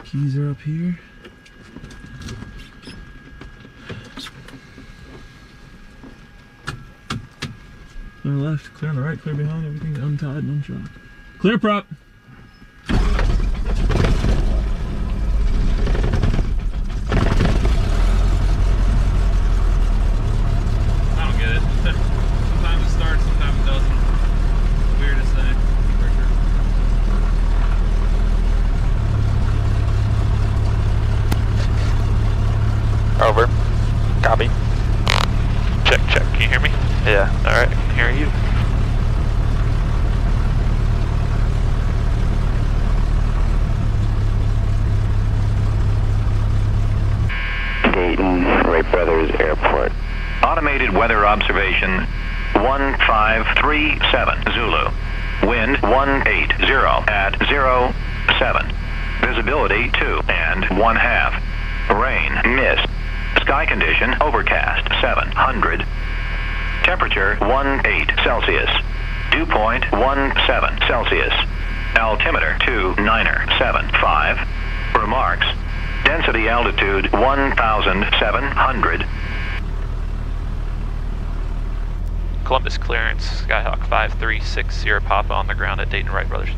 Keys are up here. Clear left, clear on the right, clear behind, everything's untied and unshocked. Clear prop! I don't get it. Sometimes it starts, sometimes it doesn't. It's the weirdest thing. Over. Copy. Check, check. Can you hear me? Yeah. Alright, I can hear you. Dayton, Wright Brothers Airport. Automated weather observation 1537 Zulu. Wind 180 at 07. Visibility 2 1/2. Rain, mist. Sky condition overcast 700. Temperature 18 Celsius. Dew point 17 Celsius. Altimeter 2975. Remarks. Density altitude 1,700. Columbus clearance, Skyhawk 5360 Papa on the ground at Dayton Wright Brothers.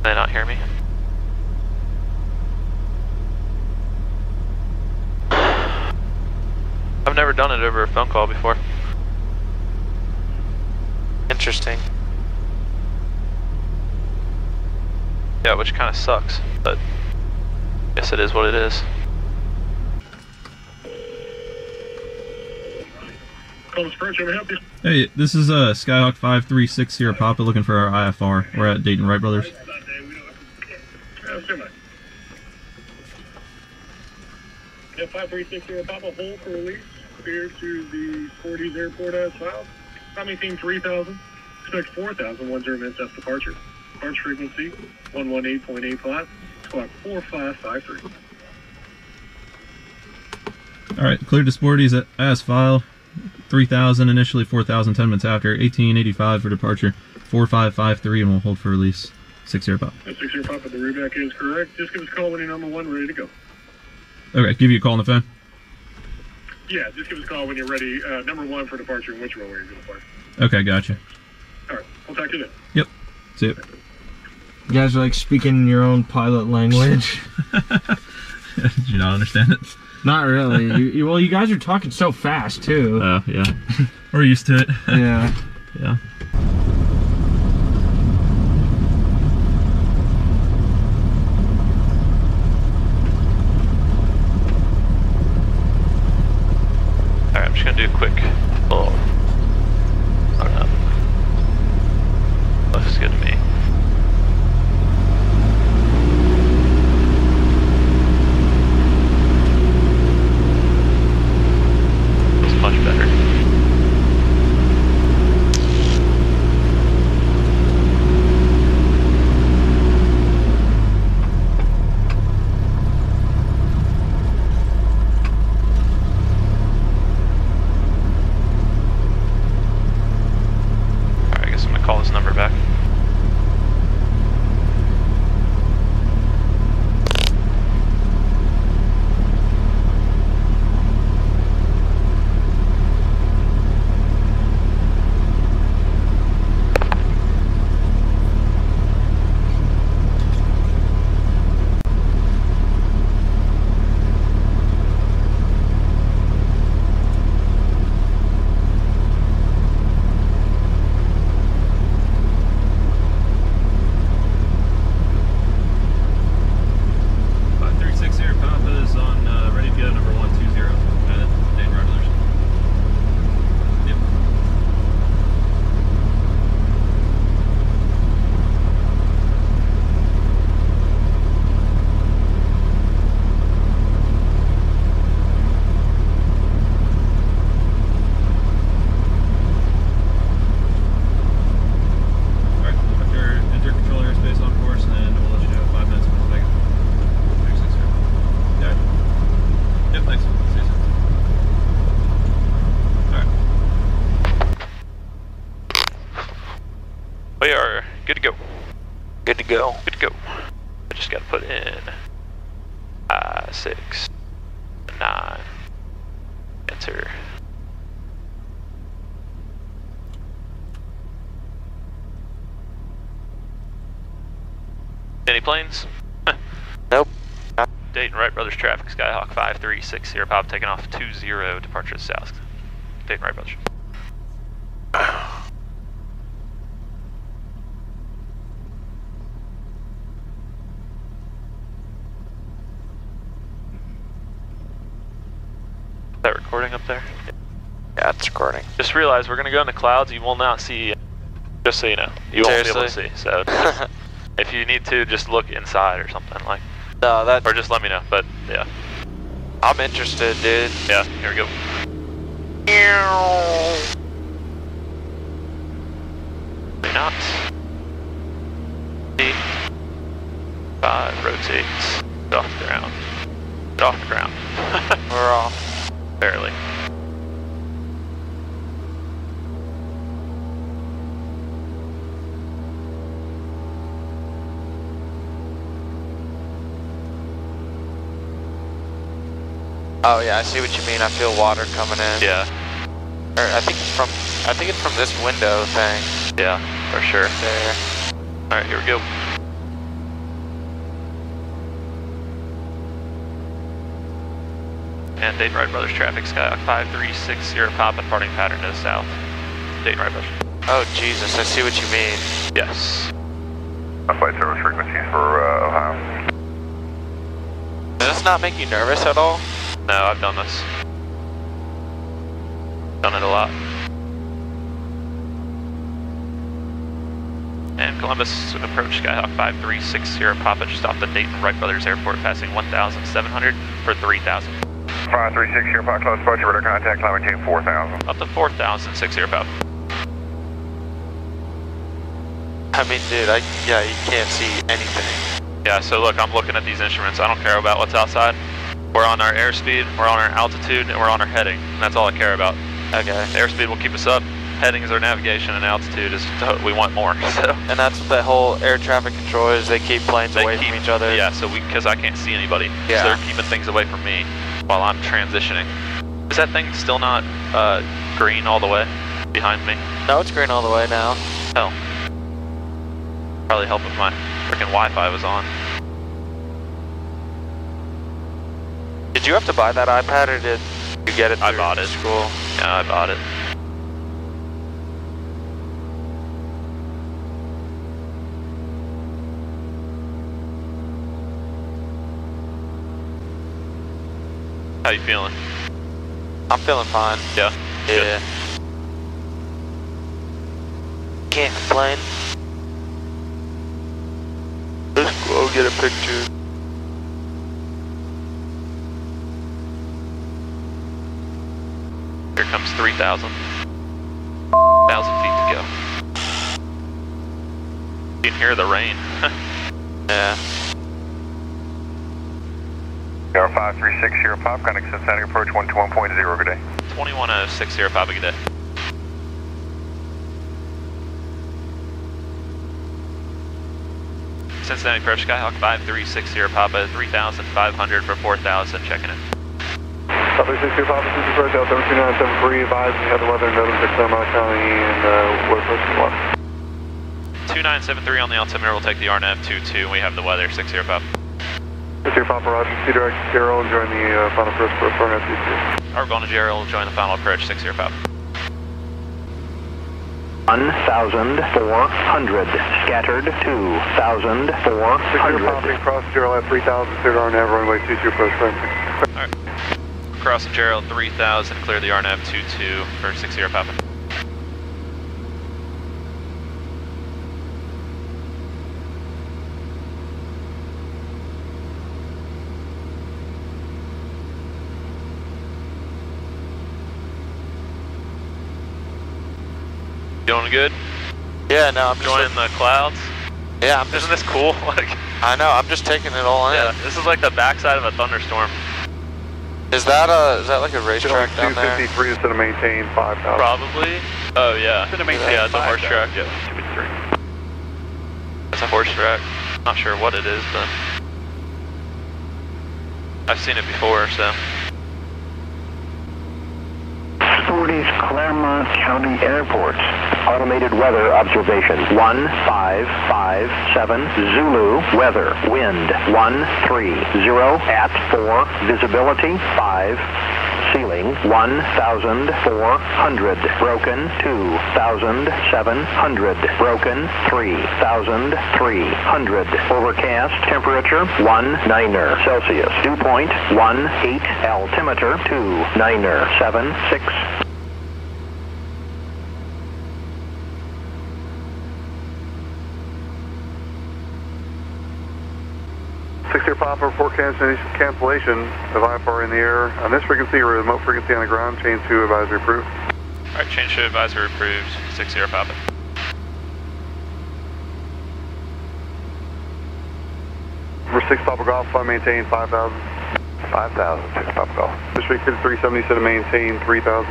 Can they not hear me? I've never done it over a phone call before. Interesting. Yeah, which kind of sucks, but I guess it is what it is. Hey, this is Skyhawk 5360 Papa looking for our IFR. We're at Dayton Wright Brothers. Yeah, 5360 Papa, hold for release. Clear to the 40s airport as filed. Coming team 3000. Expect 4000, 10 minutes after departure. Departure frequency 118.85. Squawk 4553. Alright, cleared to Sporties as file. 3000 initially, 4000 10 minutes after. 1885 for departure. 4553 and we'll hold for release. 60 Papa. 60 Papa, the reback is correct. Just give us a call when you're number 1, ready to go. Okay, give you a call on the phone? Yeah, just give us a call when you're ready. Number 1 for departure and which runway you're going to depart. Okay, gotcha. Alright, we'll talk to you then. Yep. See you. You guys are like speaking your own pilot language. Did you not understand it? Not really. Well, you guys are talking so fast too. Oh, yeah. We're used to it. Yeah. Yeah. Alright, I'm just gonna do a quick little run up. Looks good to me. It's much better. Call this number back. good to go. Good to go. Good to go. I just gotta put in 6, 9. Enter. Any planes? Nope. Dayton Wright Brothers traffic, Skyhawk 5360 Pop taking off 20, departure south. Dayton Wright Brothers. Is that recording up there? Yeah, it's recording. Just realize we're gonna go in the clouds, you will not see, just so you know. You won't be able to see, so if you need to, just look inside or something like. No, that. Or just let me know, but yeah. I'm interested, dude. Yeah, here we go. 3 knots. 8, 5, rotate. Get off the ground. Get off the ground. We're off. Barely. Oh yeah, I see what you mean. I feel water coming in. Yeah. Or I think it's from this window thing. Yeah, for sure. There. Alright, here we go. And Dayton Wright Brothers traffic, Skyhawk 5360 Pop and parting pattern to the south. Dayton Wright Brothers. Oh Jesus, I see what you mean. Yes. Flight service frequencies for Ohio. Does this not make you nervous at all? No, I've done this. Done it a lot. And Columbus approach Skyhawk 5360 Papa just off the Dayton Wright Brothers Airport, passing 1,700 for 3,000. 5360 Papa, close approach, radar contact, climb maintain 4,000. Up to 4,060 Papa. I mean, dude, yeah, you can't see anything. Yeah, so look, I'm looking at these instruments. I don't care about what's outside. We're on our airspeed, we're on our altitude, and we're on our heading. And that's all I care about. Okay. Airspeed will keep us up. Heading is our navigation, and altitude is we want more. So. And that's what the whole air traffic control is. They keep planes away from each other. Yeah, so because I can't see anybody. Yeah. So they're keeping things away from me while I'm transitioning. Is that thing still not green all the way behind me? No, it's green all the way now. Hell. Probably help if my freaking Wi-Fi was on. Did you have to buy that iPad or did you get it through I bought it. school? Yeah, I bought it. How you feeling? I'm feeling fine. Yeah? Yeah. Can't complain. Let's go get a picture. Here comes 3,000. 1,000 feet to go. You can hear the rain. Yeah. Tower 5360 Pop, connect Cincinnati approach 121.0, good day. 21060 Papa, good day. Cincinnati approach Skyhawk 5360 Papa, 3,500 for 4,000, checking in. 5360 Papa, this is approach Delta 2973, advise we have the weather in northern Claremont County and we're approaching water. 2973 on the altimeter, we'll take the RNAV 22, and we have the weather, 60 Papa. 60 Papa, Roger, C direct Gerald, join the final approach for RNAV 22. We're going to Gerald, join the final approach, 60 Papa. 1,400, scattered 2,400. 60 Papa, cross Gerald at 3,000, clear RNAV runway 22 approach friendly. Alright. Crossing Gerald 3,000, clear the RNAV 22 for 60 Papa. Doing good? Yeah, no, I'm just Joining the clouds? Yeah, I'm just. Isn't this cool? Like, I know, I'm just taking it all in. yeah, this is like the backside of a thunderstorm. Is that like a racetrack down there? 253 instead of maintain 5,000. Probably. Oh yeah. Instead of maintain Yeah, it's a horse track. Yeah, 253. It's a horse track. Not sure what it is, but I've seen it before, so. Authorities, Claremont County Airport. Automated weather observation. 1557 Zulu. Weather. Wind 130 at 4. Visibility 5. Ceiling 1,400. Broken 2,700. Broken 3,300. Overcast. Temperature 19 Celsius. Dew point 18. Altimeter 2976. 6-0 Papa, report cancellation of IFR in the air. On this frequency or remote frequency on the ground, chain 2 advisory approved. Alright, change to advisory approved, 6-0 Papa. Number 6 Papa Golf, maintain 5,000. 5,000, 6 Papa Golf. District 370 said to maintain 3,000.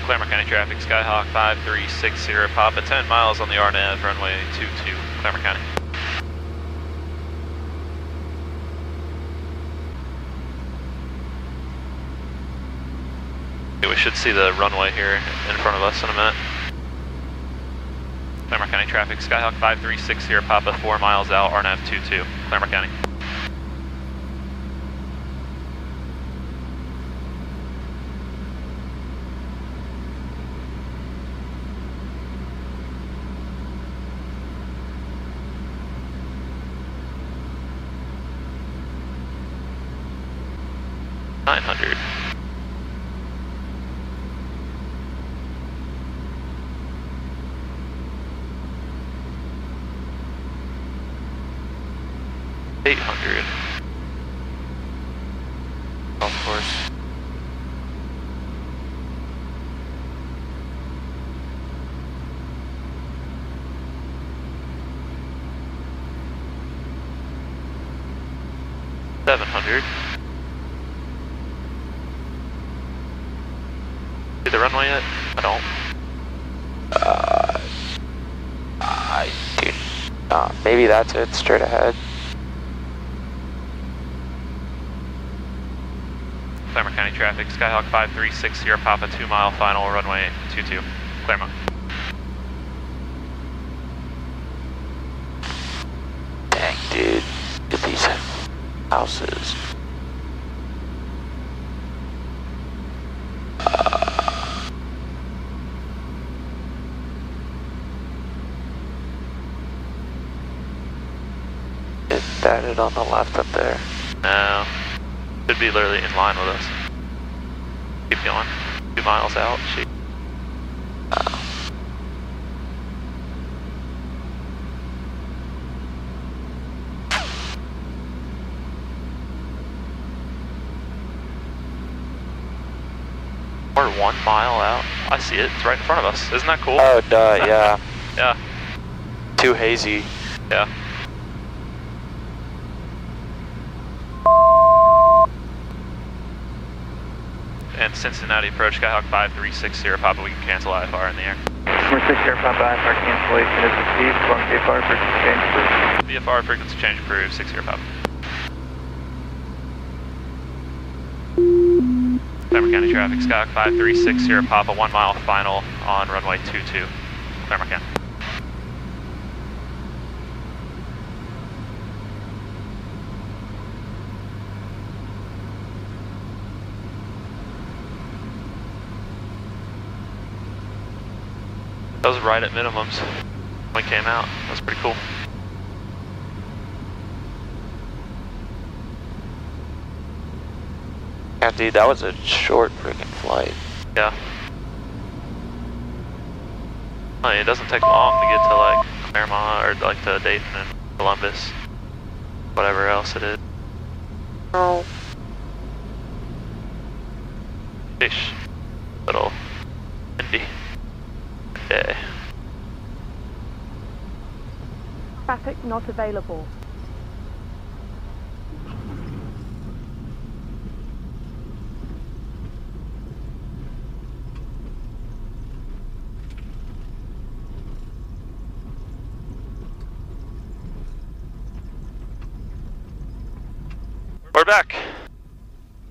Claremont County traffic, Skyhawk 5360 Papa, 10 miles on the RNAV, runway 22, Claremont County. We should see the runway here in front of us in a minute. Claremont County traffic, Skyhawk 5360 Papa, 4 miles out, RNAV 22, Claremont County. $900. $800. Golf course. $700. See the runway yet? I don't. I do not. Maybe that's it, straight ahead. Claremont County traffic, Skyhawk 5360 Papa, 2 mile final, runway 22, Claremont. Dang, dude. Look at these houses. That it on the left up there. No. Should be literally in line with us. Keep going. 2 miles out. Shit. We're 1 mile out. I see it. It's right in front of us. Isn't that cool? Oh, duh, yeah. Yeah. Too hazy. Yeah. And Cincinnati approach, Skyhawk 5360 Papa, we can cancel IFR in the air. Number 6 Papa, IFR cancellation is received. VFR frequency change approved. VFR frequency change approved, 60 Papa. Claremont County traffic, Skyhawk 5360 Papa, 1 mile final on runway 22, Claremont County. That was right at minimums when we came out. That was pretty cool. Yeah, dude, that was a short freaking flight. Yeah. I mean, it doesn't take long to get to like Claremont or like to Dayton and Columbus, whatever else it is. Oh. Fish. Little windy. Okay. Traffic not available. We're back.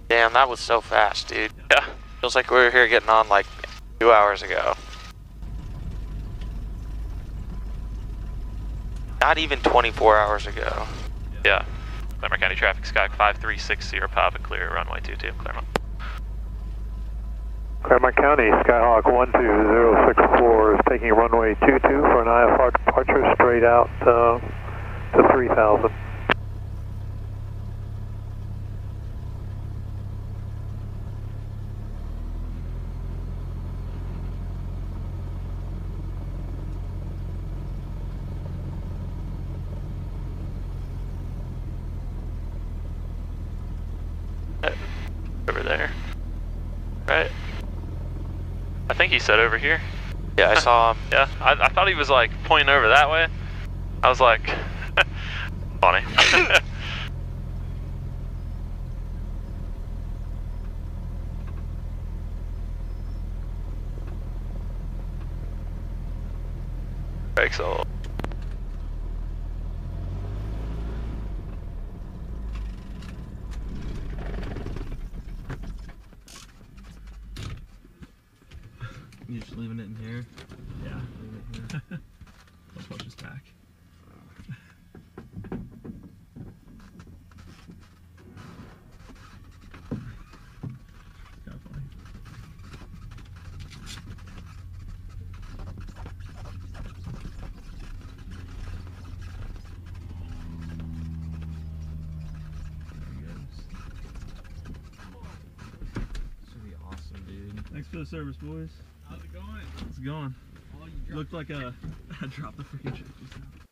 Damn, that was so fast, dude. Yeah. Feels like we were here getting on like 2 hours ago. Not even 24 hours ago. Yeah. Claremont County traffic, Skyhawk 5360, pop and clear, runway 22, Claremont. Claremont County, Skyhawk 12064 is taking runway 22 for an IFR departure straight out to 3000. Over there. Right? I think he said over here. Yeah, I saw him. Yeah, I thought he was like pointing over that way. I was like, funny. Brakes all. You just leaving it in here? Yeah. Leaving it here. I'll push this back. Kind of funny. There he goes. This should be awesome, dude. Thanks for the service, boys. How's it going? It's going. Oh, you Looked like I dropped the freaking check just now.